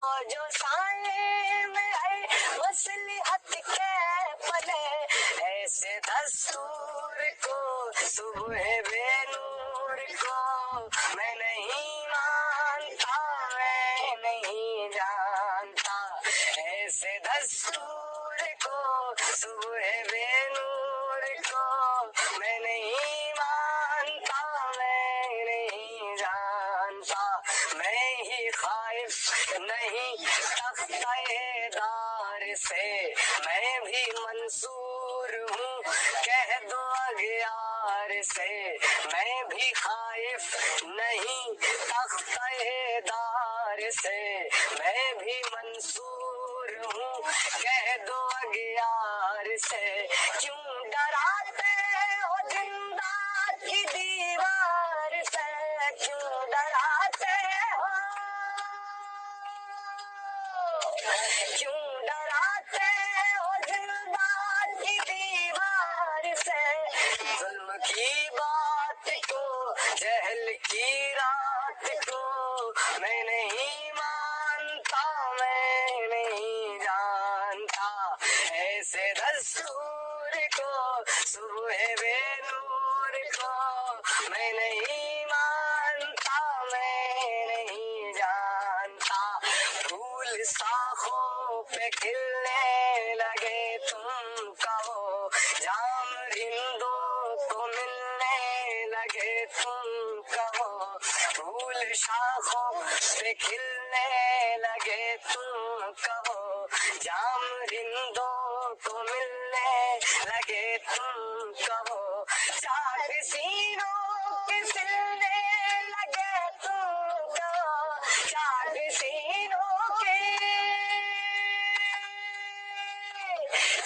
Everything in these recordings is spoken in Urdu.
جو سائے میں ہے مصلحت کے پلے، ایسے دستور کو صبح بے نور کو میں نہیں مانتا، میں نہیں جانتا، ایسے دستور کو صبح بے نور کو میں نہیں مانتا، میں نہیں جانتا، میں ہی خائف نہیں تختہ دار سے، میں بھی منصور ہوں کہہ دو اغیار سے، میں بھی خائف نہیں تختہ دار سے، میں بھی منصور ہوں کہہ دو اغیار سے، کیوں ڈراتے ہو زندہ کی دیوار سے، کیوں ڈراتے ہو، کیوں ڈراتے ہو زندہ کی دیوار سے، ظلم کی بات کو جہل کی رات کو میں نہیں مانتا، میں نہیں جانتا، ایسے دستور کو صبح بے نور کو میں نہیں مانتا، میں نہیں جانتا، پھول شاخوں پہ کھلنے لگے تم کہو، جام رندوں کو ملنے لگے تم کہو، پھول شاخوں پہ کھلنے لگے تم کہو، جام رندوں کو ملنے لگے تم کہو، چاک سینوں کے سلنے لگے تم کہو، چاک سینوں کے،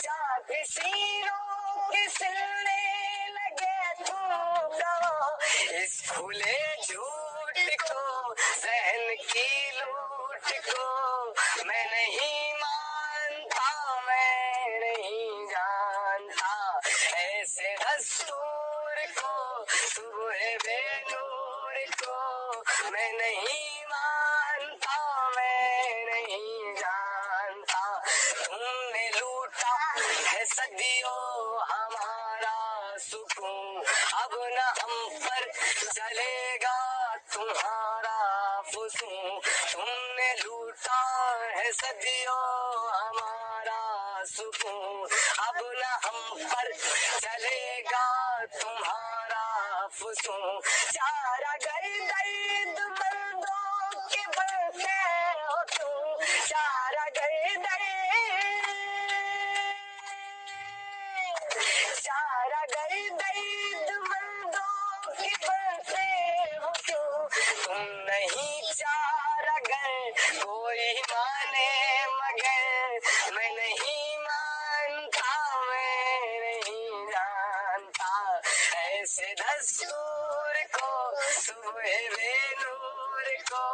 چاک سینوں کے سلنے لگے تم کہو، اس کھلے جھوٹ کو ذہن کی لوٹ کو میں نہیں مانتا، میں نہیں جانتا، ایسے دستور کو صبح بے نور کو میں نہیں مانتا، میں نہیں جانتا، تم نے لوٹا ہے صدیوں ہمارا سکون، اب نہ ہم پر چلے گا تمہارا فسون، تم نے لوٹا ہے صدیوں ہمارا سکون، اب نہ ہم پر چلے گا تمہارا فسون، چارہ گر درد مندوں کے بنتے ہو تم، چارہ گر درد، چارہ گر درد مندوں کے بنتے ہو کیوں، تم نہیں چارہ گر کوئی مانے مگر میں نہیں مانتا، میں نہیں جانتا، ایسے دستور کو صبح بے نور کو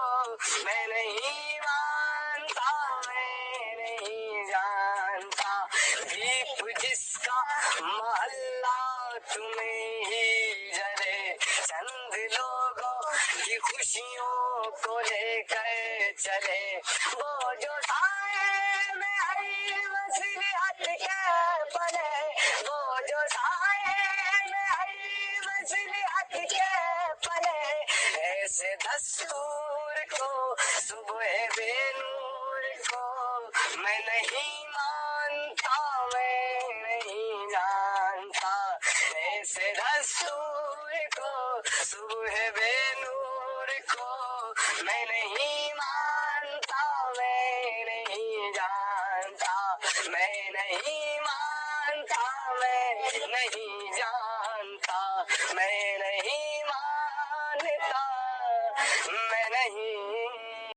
میں نہیں مانتا، میں نہیں جانتا، دیپ جس کا محلہ تمہیں ہی جلے، چند لوگوں کی خوشیوں کو لے کر چلے، وہ جو سائے میں ہے مصلحت کے پلے، وہ جو سائے میں ہے مصلحت کے پلے، ایسے دستور کو صبح بے نور کو میں نہیں مانتا، میں نہیں جانتا، ایسے دستور کو صبح بے نور کو میں نہیں مانتا، میں نہیں جانتا، میں نہیں مانتا، میں نہیں جانتا، میں نہیں مانتا، میں نہیں